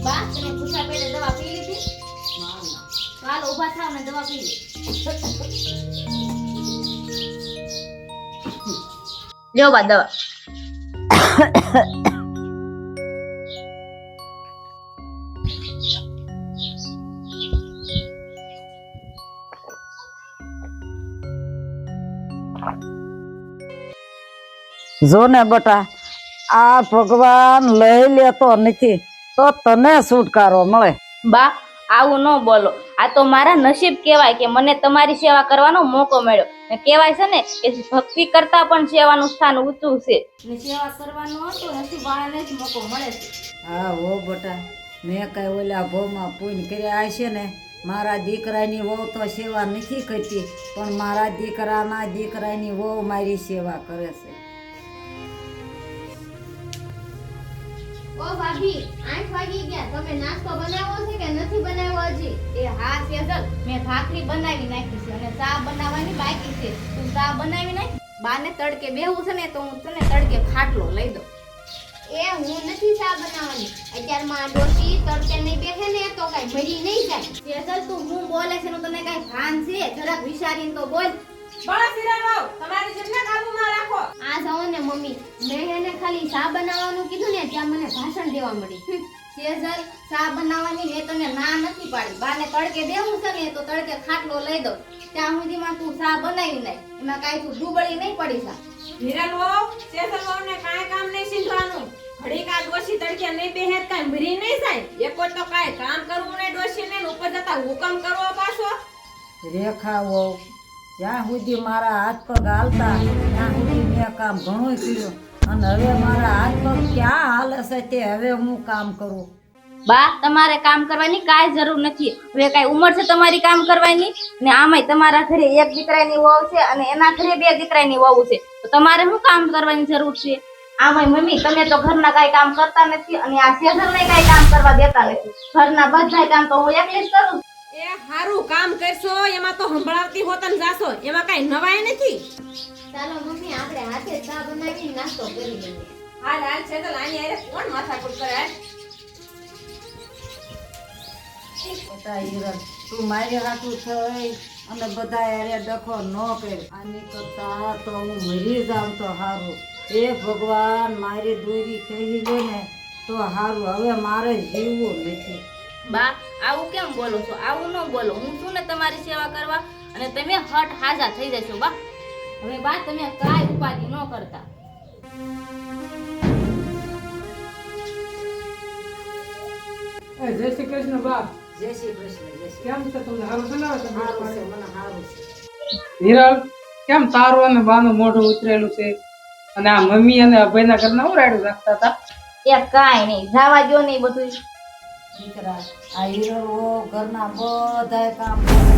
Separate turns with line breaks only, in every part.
બા તમે પૂછા પેલે દવા પી લીધી? ચાલો ઊભા થાવ ને દવા પી લે. લ્યો બા દવા.
જો ને બેટા, આ ભગવાન લઈ લેતો નથી તો તને છુટકારો મળે.
બા આવું ન બોલો, આ તો મારા નસીબ કહેવાય કે મને તમારી સેવા કરવાનો મોકો મળ્યો. ને કહેવાય છે ને કે ભક્તિ કરતા પણ સેવાનું સ્થાન ઊંચું છે. ને સેવા કરવાનો તો નસીબ વાળાને જ મોકો મળે છે.
હા હો બેટા, મેં કઈ ઓલા ભવમાં પૂન કર્યા છે ને, મારા દીકરાની વહુ તો સેવા નથી કરતી, પણ મારા દીકરાની વહુ મારી સેવા કરે છે.
ઓ ભાભી 8 વાગી ગયા, તમે નાસ્તો બનાવ્યો છે કે નથી બનાવ્યો હજી?
એ હા સેજલ, મેં ભાખરી બનાવી નાખી છે અને ચા બનાવવાની બાકી છે. તું ચા બનાવી નાખ. બાને તડકે બેહવું છે ને તો હું તને તડકે ખાટલો લઈ દઉં.
એ હું નથી ચા બનાવવાની. અત્યારમાં ડોશી તડકે નહીં બેસે ને તો કઈ મરી નહીં જાય.
સેજલ તું હું બોલે છે નું તને કઈ ભાન છે? જરાક વિચારીને તો બોલ.
બસ હીરાલાલ, તમારી જીભને કાબૂમાં રાખો.
આ જાઓ ને મમ્મી, મેં એને ખાલી ચા બનાવવાનું કીધું ને ત્યાં મને ભાષણ દેવા મળી.
સેજલ ચા બનાવવાની મેં તને ના નથી પાડી. બાને તડકે બેહવું છે ને તો તડકે ખાટલો લઈ દઉં. ત્યાં સુધીમાં તું ચા બનાવી નાખ. એમાં કાંઈ તું ડૂબળી નહીં પડી જા.
હીરાલાલ, સેસલવાને કાંઈ કામ નહીં શીખવાનું. ઘડીક આ ડોશી તડકે નહીં બેહે તો કાંઈ મરી નહીં જાય. એકો તો કાંઈ કામ કરવું નહીં ડોશીને, ને ઉપર જતા હુકમ કરવો પાછો.
રેખા વહુ, જ્યાં સુધી મારા હાથ પગ હાલતા ત્યાં સુધી મેં કામ ઘણું કર્યું, અને હવે મારા હાથ પગ ક્યાં હાલે છે તે હવે હું કામ કરું.
બા તમારે કામ કરવાની કાંઈ જરૂર નથી. હવે કાંઈ ઉંમર છે તમારી કામ કરવાની? ને આમાંય તમારા ઘરે એક દીકરાની વહુ છે અને એના ઘરે 2 દીકરાની વહુ છે, તો તમારે શું કામ કરવાની જરૂર છે? આમાંય મમ્મી તમે તો ઘરના કાંઈ કામ કરતા નથી અને આ સેજલને કાંઈ કામ કરવા દેતા નથી. ઘરના બધાય કામ તો હું એકલી જ કરું.
એ હારું કામ કરશો એમાં તો સંભળાવતી હોતન જાશો, એમાં કાંઈ નવાઈ નથી.
ચાલો મમ્મી, આપણે હાથે ચા બનાવીને નાસ્તો કરી લઈએ.
હાલ હાલ સેસલ, આની હારે કોણ માથાકૂટ કરે? હાલ.
બેટા હિરલ, તું મારી હાથું થઈ અને બધા અરે ડખો ન કર. આની કરતા તો હું મરી જાઉં તો હારું. એ ભગવાન મારી દોરી કહી લે ને તો હારું. હવે મારે જીવવું નથી.
બા આવું કેમ બોલો છો? આવું ન બોલો. હું છું ને તમારી સેવા કરવા, અને તમે હટ હાજા થઈ જશો. બા હવે બા તમે કાંઈ ઉપાધિ ન કરતા.
જય શ્રી કૃષ્ણ બાપ.
જય શ્રી કૃષ્ણ. જય શ્રી
કેમ છે તમને? હારું છે ને?
હારું છે, મને હારું છે.
હિરલ, કેમ તારું અને બાનું મોઢું ઉતરેલું છે? અને આ મમ્મી અને અભયના ઘરના હું રાડું રાખતા હતા?
એ કાંઈ નહીં, જવા દો નહીં બધું.
દીકરા, આ હીરો ઘરના બધાય કામ કરે છે.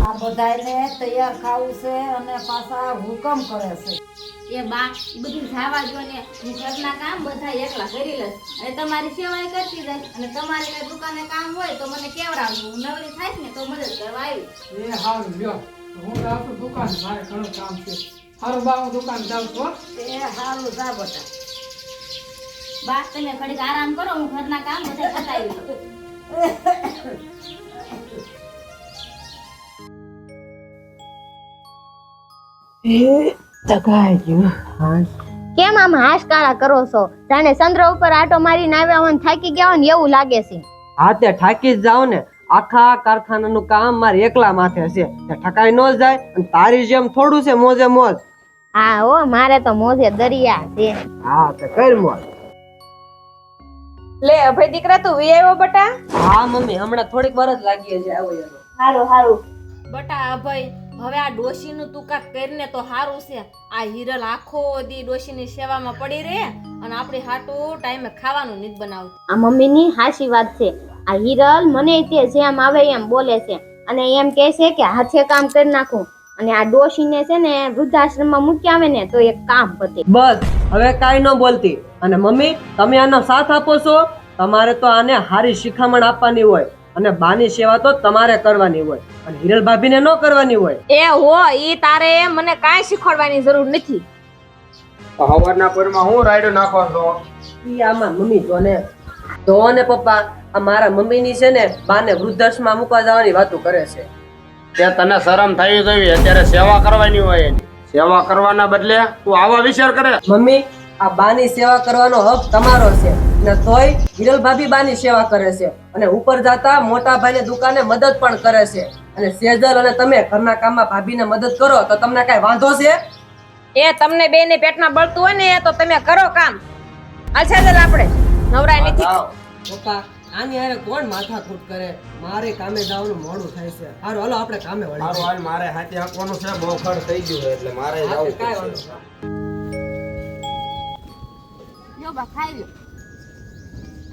આ બધાયને તૈયાર ખાવું છે અને પાછા હુકમ કરે છે.
એ બા એ બધું જવા દો ને. હું ઘરના કામ બધા એકલા કરી લઈશ અને તમારી સેવા કરતી જઈશ. અને તમારે કઈ દુકાને કામ હોય તો મને કેવડાવજો. હું નવરી થાય ને તો મદદ કરવા આવીશ.
એ હારું લ્યો, હું જાઉં છું દુકાન, મારે ઘણું કામ છે. હારું બા, હું દુકાન જાઉં છું હો.
એ હારું જા બેટા.
બા તમે ઘડીક આરામ કરો, હું ઘરના કામ બધા પતાવી લઉં.
કેમ આમ હાશકારા કરો છો? જાણે ચંદ્ર ઉપર આટો મારીને આવ્યા હોય ને થાકી ગયા હોય ને એવું લાગે છે.
હા તે થાકી જ જાવ ને. આખા કારખાનાનું કામ મારે એકલા માથે છે, તે ઠકાઈ ન જાય. અને તારી જેમ થોડું છે મોજે મોજ.
હા હો, મારે તો મોજે દરિયા છે.
હા તે કર મોજ.
લે અભય દીકરા, તું વી આવ્યો બટા?
હા મમ્મી, હમણાં થોડીક વાર જ લાગી છે આવો એનો.
હારું હારું.
બટા અભય, હવે આ ડોશીનું તું કાક કરીને તો હારું છે. આ હિરલ આખો દી ડોશીની સેવામાં પડી રહે અને આપણી હાટું ટાઈમે ખાવાનું નથી બનાવતી.
આ મમ્મીની હાચી વાત છે. આ હિરલ મને તે જેમ આવે એમ બોલે છે અને એમ કહે છે કે હાથે કામ કરી નાખું. અને આ ડોશીને છે ને વૃદ્ધાશ્રમમાં મૂકી આવે ને તો એક કામ પતે.
બસ હવે કાઈ ન બોલતી. અને મમ્મી, તમે આનો સાથ આપો છો. તમારે તો આને હારી શિખામણ આપવાની હોય. અને બાની સેવા તો તમારે કરવાની હોય અને હિરલ ભાભીને ન કરવાની હોય.
એ હો ઈ તારે મને કાંઈ શીખવાડવાની જરૂર નથી.
હવારના પરમાં હું રાયડો નાખો છો?
ઈ આમાં મમ્મી તો ને પપ્પા આ મારા મમ્મીની છે ને બાને વૃદ્ધાશ્રમમાં મૂકવા જવાની વાતો કરે છે.
તે તને શરમ થવી જોઈએ. અત્યારે સેવા કરવાની હોય એની. સેવા કરવાના બદલે તું આવા વિચાર કરે.
મમ્મી આ બાની સેવા કરવાનો હક તમારો છે ને તોય હિરલ ભાભી બાની સેવા કરે છે અને ઉપર જાતા મોટા ભાઈને દુકાને મદદ પણ કરે છે અને સેજલ અને તમે ઘરના કામમાં ભાભીને મદદ કરો તો તમને કઈ વાંધો છે?
એ તમને બે ને પેટમાં બળતું હોય ને તો તમે કરો કામ. અચ્છા ચાલ આપણે નવરાય નથી.
પપ્પા આની હારે કોણ માથાકૂટ કરે? મારે કામે જવાનું મોડું થાય છે. હારું હાલો આપણે કામે વળી
મારું હાલ મારે હાથે હાંકવાનું છે. બહુ ખડ થઈ ગયું છે એટલે મારે જવું
કાંઈ
પડશે.
વાંધો નહીં.
લો બા ખાઈ લો.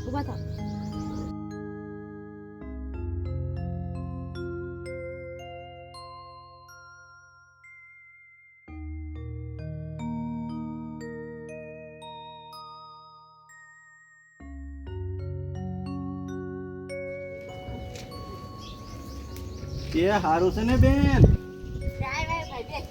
ઊભા થાવ.
એ હારું છે ને બેન?
ચાય વાય ભાઈ બેસ.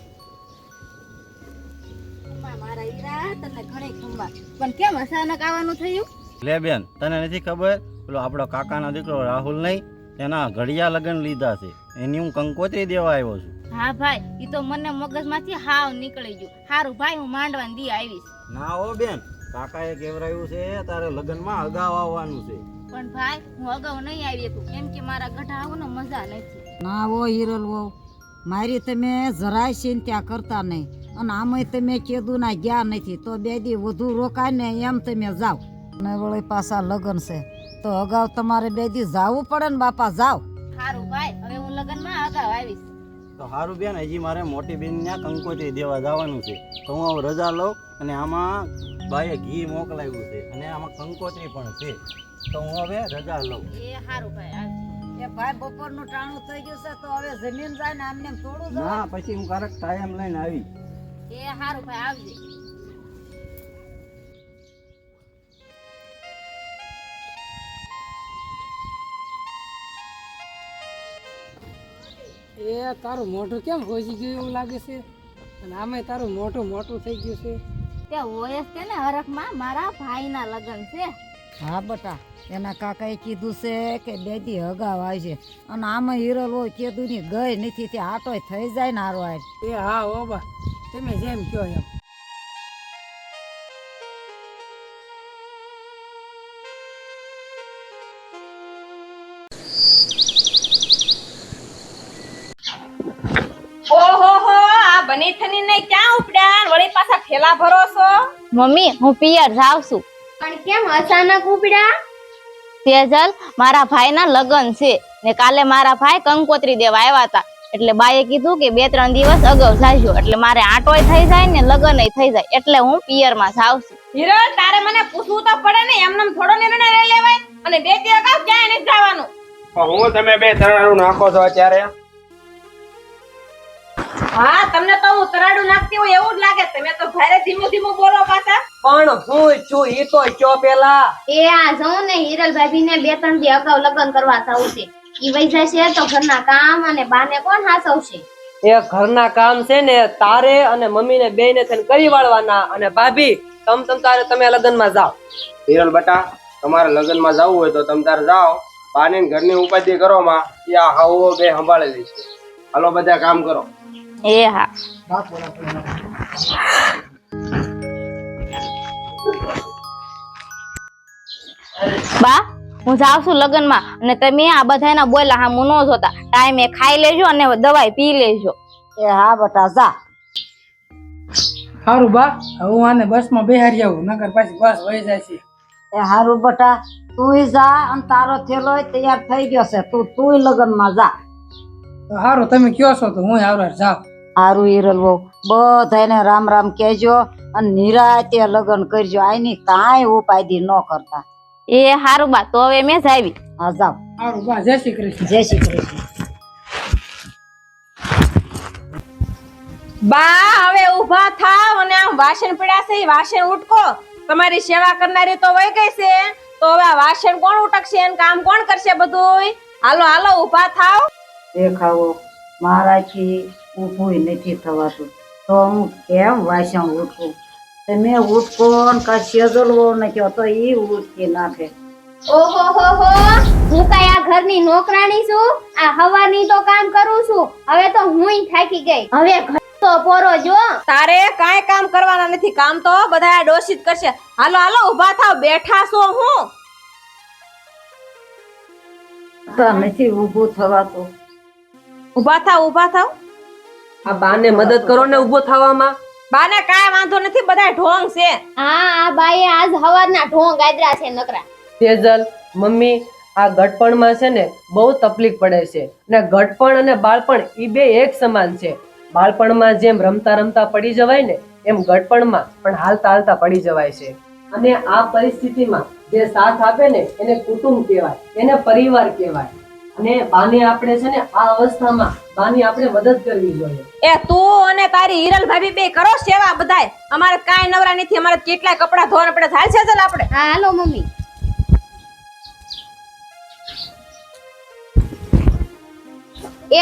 ખુમ્મા મારા હીરા તને ઘણી ખુમ્મા. પણ કેમ અચાનક આવવાનું થયું?
લે બેન, તને નથી ખબર પેલો આપણો કાકાનો દીકરો રાહુલ નહીં, એના ઘડિયા લગ્ન લીધા છે, એની હું કંકોત્રી દેવા આવ્યો છું.
હા ભાઈ ઈ તો મને મગજમાંથી હાવ નીકળી ગયું. હારું ભાઈ હું માંડવાની દી આવીશ.
ના હો બેન, કાકાએ કહેવરાયું છે તારે લગ્નમાં અગાઉ આવવાનું છે.
પણ ભાઈ હું અગાઉ નહીં આવી હતું કેમ કે મારા ગઢા આવું ને મજા નથી.
ના હો હિરલ વહુ, મારી તમે જરાય ચિંતા કરતા નહીં અને આમાંય તમે કીધું ના ગયા નથી તો બે દી વધુ રોકાય ને એમ તમે જાઓ. ને વળી પાછા લગ્ન છે તો અગાઉ તમારે બે દી જાવું પડે ને બાપા, જાઓ.
હારું ભાઈ હવે હું લગ્નમાં અગાઉ આવીશ.
તો સારું બેન, હજી મારે મોટી બેનને કંકોત્રી દેવા જવાનું છે, તો હું હવે રજા લઉં. અને આમાં ભાઈએ ઘી મોકલાવ્યું છે અને આમાં કંકોત્રી પણ છે, તો હું હવે રજા લઉં.
એ હારું ભાઈ આવજો.
એ ભાઈ બપોરનું ટાણું થઈ ગયું છે તો હવે જમીન જાય ને આમને એમ થોડું જાય.
ના, પછી હું કારક ટાઈમ લઈને આવી.
એ હારું ભાઈ આવજે.
એ તારું મોઢું કેમ હોજી ગયું એવું લાગે છે? અને આમે તારું મોટું થઈ ગયું છે.
તે હોય જ છે ને હરખમાં મારા ભાઈના લગ્ન છે.
હા બટા, એના કાકાએ કીધું છે કે બે દી અગાઉ આવશે અને આમાં હિરલ હોય કીધું ની ગઈ નથી તે આટોય થઈ જાય ને હારો આય.
એ હા હો બા, તમે જેમ કહો એમ.
ઓહો હો આ બની થની ને ક્યાં ઉપડ્યા ને વળી પાછા થેલા ભરો છો?
મમ્મી હું પિયર જાવ છું.
પણ કેમ અચાનક ઉપડ્યા?
તેજલ મારા ભાઈના લગ્ન છે ને કાલે મારા ભાઈ કંકોત્રી દેવા આવ્યા હતા એટલે બાએ કીધું કે 2-3 દિવસ અગાઉ જાજો એટલે મારે આટોય થઈ જાય ને લગ્નય થઈ જાય એટલે હું પિયરમાં જાવ છું.
હિરલ તારે મને પૂછવું તો પડે ને, એમનેમ થોડો નિર્ણય લઈ લેવાય. અને બે દી અગાઉ ક્યાંય નથી જવાનું.
હું તમે બે તરાડું નાખો છો અત્યારે?
હા તમને તો હું તરાડું નાખતી હોય એવું જ લાગે. તમે તો ભારે ધીમું બોલો પાછા.
પણ હું છું ઈ તો કયો પેલા.
એ આ જવું ને હિરલ ભાભી ને 2-3 દી અગાઉ લગ્ન કરવા જવું છે. ઈ વઈ જશે તો ઘરના કામ અને બાને કોણ હાચવશે?
એ ઘરના કામ છે ને તારે અને મમ્મીને બેયને થઈને કરી વાળવાના અને ભાભી તમે લગ્નમાં જાઓ.
હિરલ બટા, તમારે લગ્નમાં જવું હોય તો તમે તારે જાઓ. પાણી ઘરની ઉપાધિ કરો માં, ત્યાં હાવો બે સંભાળી લઈશું. હાલો બધા કામ કરો.
એ હા બા હું જાઉં છું લગ્નમાં અને તમે આ બધાના બોલા હા મુનો જોતા ટાઈમે ખાઈ લેજો અને દવાઈ પી લેજો.
એ હા બટા જા.
સારું બા, હવે હું આને બસમાં બેહારી આવું, નકર પાછી બસ વહી જાય છે.
એ હારું બટા, તુંય જા અને તારો થેલો તૈયાર થઈ ગયો છે, તુંય લગ્નમાં જા.
તો સારું, તમે કયો છો તો હું આવડે જાઉં.
હારું હિરલ વહુ, બધાને રામ રામ કહેજો અને નિરાતે લગ્ન કરજો. આની કાંઈ ઉપાધિ ન કરતા.
એ હારું બા, તો હવે મેં જ આવી.
હા જાઓ.
સારું બા, જય શ્રી કૃષ્ણ.
જય શ્રી કૃષ્ણ.
બા હવે ઊભા થાવ અને આમ વાસણ પડ્યા છે, ઈ વાસણ ઉટકો. તમારી સેવા કરનારી તો વહી ગઈ છે, તો હવે આ વાસણ કોણ ઉટકશે અને કામ કોણ કરશે બધુંય? હાલો હાલો ઊભા થાવ.
દેખાવો મારાથી ઊભું નથી થવાતું તો હું કેમ વાસણ ઉઠું? તમે ઉઠકો ને કા સેજલવો ને કહો તો ઈ ઉઠી નાખે.
ઓહો હો હો, હું કઈ આ ઘરની નોકરાણી છું? આ હવાની તો કામ કરું છું. હવે તો હુંય થાકી ગઈ. હવે ઘર તો પોરો જો.
તારે કાંઈ કામ કરવાના નથી, કામ તો બધા ડોશી જ કરશે. હાલો હાલો ઊભા થાવ, બેઠા છો હું?
તો નથી ઊભું થવાતું.
ઊભા થાવ ઊભા થાવ.
આ બાને મદદ કરો ને ઊભો થવામાં.
બાને કાંઈ વાંધો નથી, બધા ઢોંગ છે.
હા, આ બાઈએ આજ હવારના ઢોંગ ગાજરા છે નકરા.
સેજલ મમ્મી, આ ગટપણમાં છે ને બહુ તકલીફ પડે છે ને ગટપણ અને બાળપણ ઈ બે એક સમાન છે. બાળપણમાં જેમ રમતા રમતા પડી જવાય ને એમ ગટપણમાં પણ હાલતા હાલતા પડી જવાય છે. અને આ પરિસ્થિતિમાં જે સાથ આપે ને એને કુટુંબ કહેવાય, એને પરિવાર કહેવાય. અને બાને આપણે છે ને આ અવસ્થામાં બાની આપણે મદદ કરવી જોઈએ.
એ તું અને તારી હિરલ ભાભી બે કરો સેવા બધાય. અમારે કાંઈ નવરા નથી, અમારે કેટલાય કપડા ધોવાના પડે. હાલ છે ચાલ આપણે.
હા હાલો મમ્મી.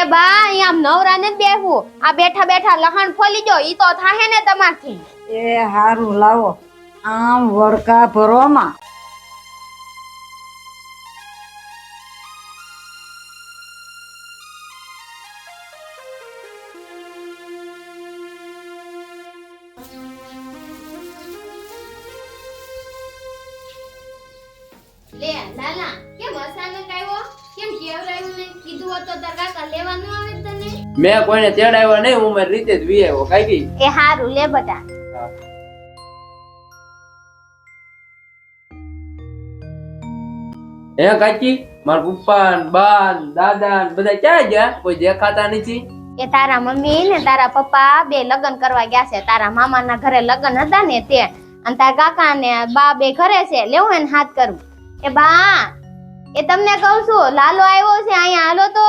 એ બા અહીંયા નવરા નથી બેહવું. આ બેઠા બેઠા લહણ ફોલી દો, ઈ તો થાહે ને તમારથી.
એ હારું લાવો આમ વડકા ભરોમાં.
લે લાલા, કેમ અચાનક આવ્યો? કેમ કેવરાયું ને કીધું હોત તો તાર કાકા લેવા ન આવે તને?
મેં કોઈને તેડાવ્યો નહીં, હું મારી રીતે જ વી આવ્યો. કાકી
એ હારું લે બટા.
હે કાકી, મારા પપ્પા ને બા ને દાદા ને બધા ક્યાં ગયા? કોઈ દેખાતા નથી.
એ તારા મમ્મી ને તારા પપ્પા બે લગ્ન કરવા ગયા છે. તારા મામાના ઘરે લગ્ન હતા ને તે, અને તારા કાકા ને બા બે ઘરે છે. લેવું એને હાથ કરું. એ બા, એ તમને કહું છું લાલો આવ્યો છે, અહીંયા હાલો તો.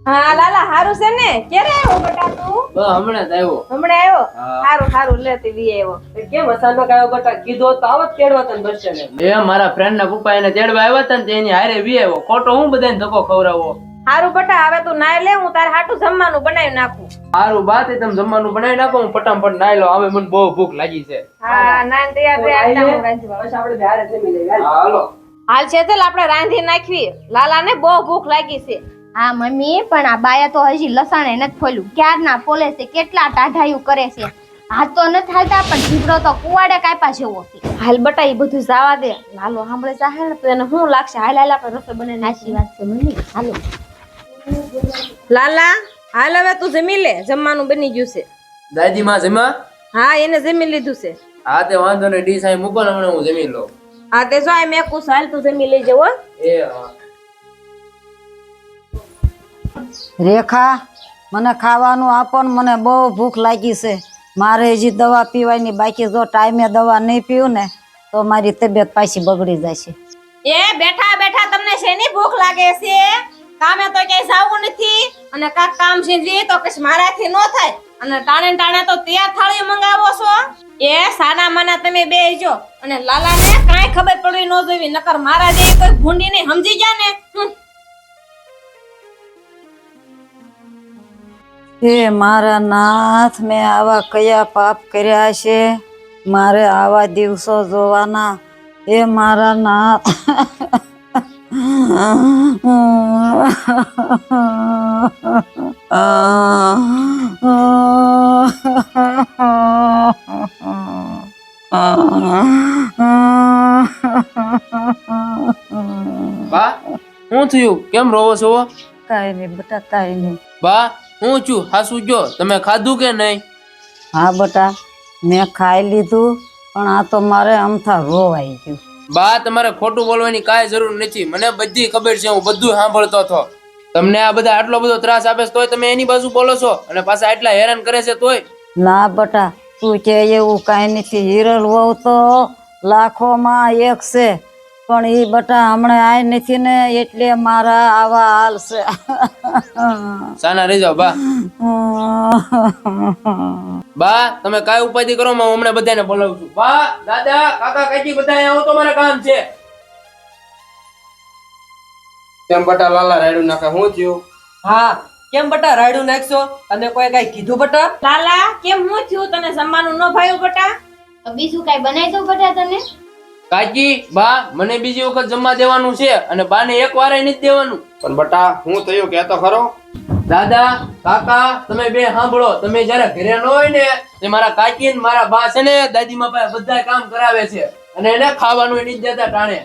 હા લાલા હારું છે ને? ક્યારે આવ્યો બેટા તું?
બસ હમણાં જ આવ્યો.
હમણાં આવ્યો?
હા.
હારું હારું લે તે વી આવ્યો.
એ કેમ અચાનક આવ્યો બટા? કીધો તો આવત તેડવા તને બસ સ્ટેન્ડે.
એ મારા ફ્રેન્ડ ના પપ્પા એને તેડવા આવ્યા હતા ને તે એની હારે વી આવ્યો. ખોટો હું બધાને ધક્કો ખવડાવો.
હારું બેટા, હવે તું નાઈ લે, હું તારે હાટું જમવાનું બનાવી નાખું.
સારું બાત એ તમે જમવાનું બનાવી નાખો, હું ફટાફટ નાઈ લો. હવે મને બહુ ભૂખ લાગી છે.
હા નાઈ તૈયાર તૈયાર હું રાંધવા.
બસ આપણે બહાર જમી લઈએ.
હા, હાલો.
હાલ છે ચાલ આપણે રાંધી નાખવી. લાલા ને બહુ ભૂખ લાગી છે.
હા મમ્મી, પણ આ બાયા તો હજી લસણે નથી ખોલ્યું. ક્યારના ફોલે છે, કેટલા ટાઢાયું કરે છે. હાથ તો નથી હાલતા, પણ જીભડો તો કુવાડે કાપ્યા જેવો છે.
હાલ બટા એ બધું જવા દે. લાલો સાંભળે ચાહે ને તો એને શું લાગશે? હાલ હાલ આપણે રસોઈ બનાવી
સાચી વાત છે મમ્મી, હાલો.
લાલા હાલ હવે તું જમી લે, જમવાનું બની ગયું છે.
દાદી માં જમા?
હા એને જમી લીધું છે.
હા તે વાંધો નહીં, ડીશ અહીં મૂકો ને હમણાં હું જમી લઉં.
હા તે જો આ મેં કુછ હાલ તું જમી લઈ જવો.
એ હા.
રેખા, મને ખાવાનું આપો ને, મને બહુ ભૂખ લાગી છે. મારે હજી દવા પીવાની બાકી. જો ટાઈમે દવા નહીં પીવું ને તો મારી તબિયત પાછી બગડી જશે.
એ બેઠા બેઠા તમને શેની ભૂખ લાગે છે? કામે તો ક્યાંય જાવું નથી, અને કાક કામ સીંધી તો કશ મારાથી ન થાય, અને ટાણે ટાણે તો ત્યાં થાળી મંગાવો છો. એ સાના માના તમે બે જો, અને લાલાને કાંઈ ખબર પડવી ન જોવી, નકર મારા જેવી કોઈ ભૂંડી નહીં સમજી ગયા ને.
હે મારા નાથ, મેં આવા કયા પાપ કર્યા છે? મારે આવા દિવસો જોવાના. હે મારા નાથ.
બા હું થયું? કેમ રોવો છો?
કાંઈ નહીં બેટા, કાંઈ નહીં.
બા હું છું? હાસુ જો, તમે ખાધું કે નહીં?
હા બેટા, મેં ખાઈ લીધું, પણ આ તો મારે અમથા રોવાઈ ગયું.
બા તમારે ખોટું બોલવાની કાંઈ જરૂર નથી, મને બધી ખબર છે, હું બધું સાંભળતો હતો. તમને આ બધા આટલો બધો ત્રાસ આપે છે તોય તમે એની બાજુ બોલો છો, અને પાછા આટલા હેરાન કરે છે તોય.
ના બેટા, તું કે એવું કાંઈ નથી. હિરલ વહુ તો લાખોમાં એક છે, પણ એ બેટા હમણાં આય નથી ને એટલે મારા આવા હાલ છે.
સાના રહી જાઓ બા. બા તમે કાંઈ ઉપાધિ કરો, હું હમણાં બધાને બોલાવું છું. બા, દાદા, કાકા, કાકી બધા અહીંયા આવો તો મારે કામ છે. કેમ બટા લાલા રાયડું નાખે હું થયું?
હા કેમ બટા રાયડું નાખશો? તને કોઈ કઈ કીધું બટા?
લાલા કેમ હું થયું તને જમવાનું ન ભાવ્યું બટા?
તો બીજું કઈ બનાવી દઉં બટા તને?
કાકી બા મને બીજી વખત જમવા દેવાનું છે અને બાને એક વાર નથી દેવાનું.
પણ બટા હું થયું કે તો ખરો.
દાદા કાકા તમે બે સાંભળો, તમે જયારે ઘરે ન હોય ને તે મારા કાકી ને મારા બા છે ને દાદીમા પાસે બધા કામ કરાવે છે અને એને ખાવાનું નથી દેતા ટાણે.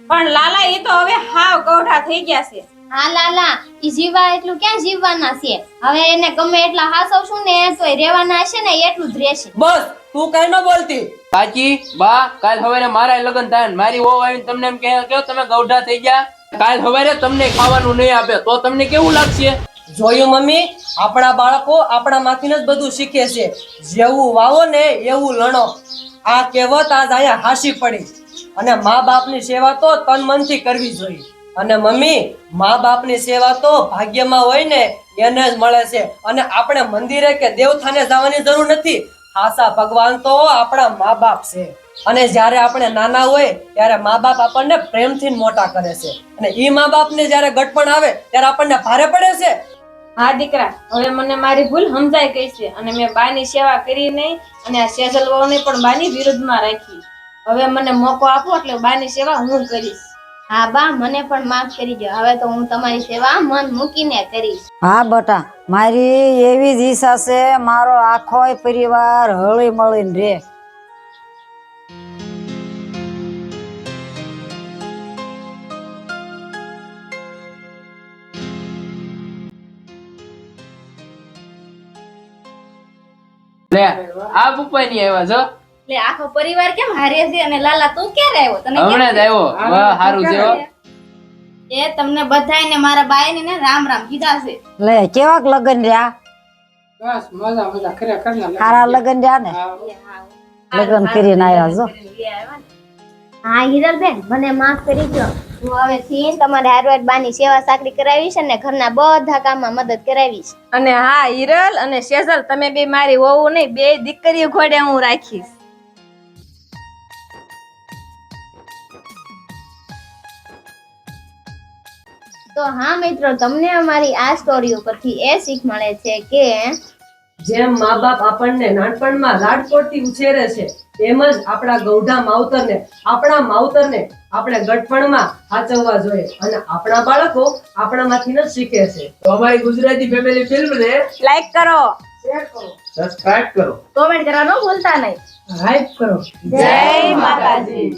પણ લાલા એ તો હવે હાવ ગૌઠા થઈ ગયા છે.
હા લાલા, ઈ જીવા એટલું ક્યાં જીવવાના છે? હવે એને ગમે એટલા હાસવશું ને તોય રહેવાના હશે ને એટલું જ રહેશે.
બસ તું કઈ ન બોલતી.
કાકી બા કાલ સવારે મારા લગ્ન થાય ને મારી વહુ આવીને તમને એમ કહે તમે ગૌઢા થઈ ગયા, કાલ સવારે તમને ખાવાનું નહીં આપે તો તમને કેવું લાગશે?
જોયું મમ્મી, આપણા બાળકો આપણા માંથી જ બધું શીખે છે. જેવું વાવો ને એવું લણો. આ કહેવત આજ અહીંયા હાસી પડી. અને મા બાપની સેવા તો તન મનથી કરવી જોઈએ. અને મમ્મી, મા બાપની સેવા તો ભાગ્યમાં હોય ને એને જ મળે છે. અને આપણે મંદિરે કે દેવથાને જવાની જરૂર નથી. હાસા ભગવાન તો આપણા મા બાપ છે. અને જ્યારે આપણે નાના હોય ત્યારે મા બાપ આપણને પ્રેમથી મોટા કરે છે. અને ઈ મા બાપને જ્યારે ગટપણ આવે ત્યારે આપણને ભારે પડે છે.
હા દીકરા, હવે મને મારી ભૂલ સમજાઈ ગઈ છે અને મેં બાની સેવા કરી નહીં અને આ સેજલ વહુને પણ બાની વિરુદ્ધમાં રાખી. હવે મને મોકો આપો એટલે બાની સેવા હું કરીશ.
હા બા, મને પણ માફ કરી દો. હવે તો હું તમારી સેવા મન મૂકીને કરીશ.
હા બટા, મારી એવી જ ઈચ્છા છે મારો આખોય પરિવાર હળી મળીને રહે.
લે આ પપ્પા ની આવ્યા છો?
એટલે આખો પરિવાર કેમ હારે છે? અને લાલા તું ક્યારે આવ્યો? તને કેમ
હમણાં જ આવ્યો. વાહ સારું છે હો.
એ તમને બધાયને મારા બાયને ને રામ રામ કીધા છે.
લે કેવાક લગન રહ્યા?
બસ મજા મજા ખરેખર ના
સારા લગન રહ્યા ને? લગન કરીને આવ્યા છો.
હા હિરલબેન, મને માફ કરી દો. હું હવે થી તમારે હારવાર બાની સેવા સાકરી કરાવીશ અને ઘરના બધા કામમાં મદદ કરાવીશ.
અને હા હિરલ અને સેજલ, તમે બે મારી વહુ નહીં, બે દીકરીઓ ઘોડે હું રાખીશ.
તો હા મિત્રો, તમને અમારી આ સ્ટોરી ઉપરથી એ શીખ મળે છે કે
જેમ મા બાપ આપણને નાનપણમાં લાડકોડથી ઉછેરે છે તેમ જ આપણા ગૌઢા માવતરને આપણે ગટપણમાં સાચવવા જોઈએ. અને આપણા બાળકો આપણામાંથી જ શીખે છે.
તો અમારી ગુજરાતી ફેમિલી ફિલ્મ ને
લાઈક કરો,
સબસ્ક્રાઇબ કરો,
કોમેન્ટ કરવાનું ભૂલતા નહીં.
લાઈક કરો.
જય માતાજી.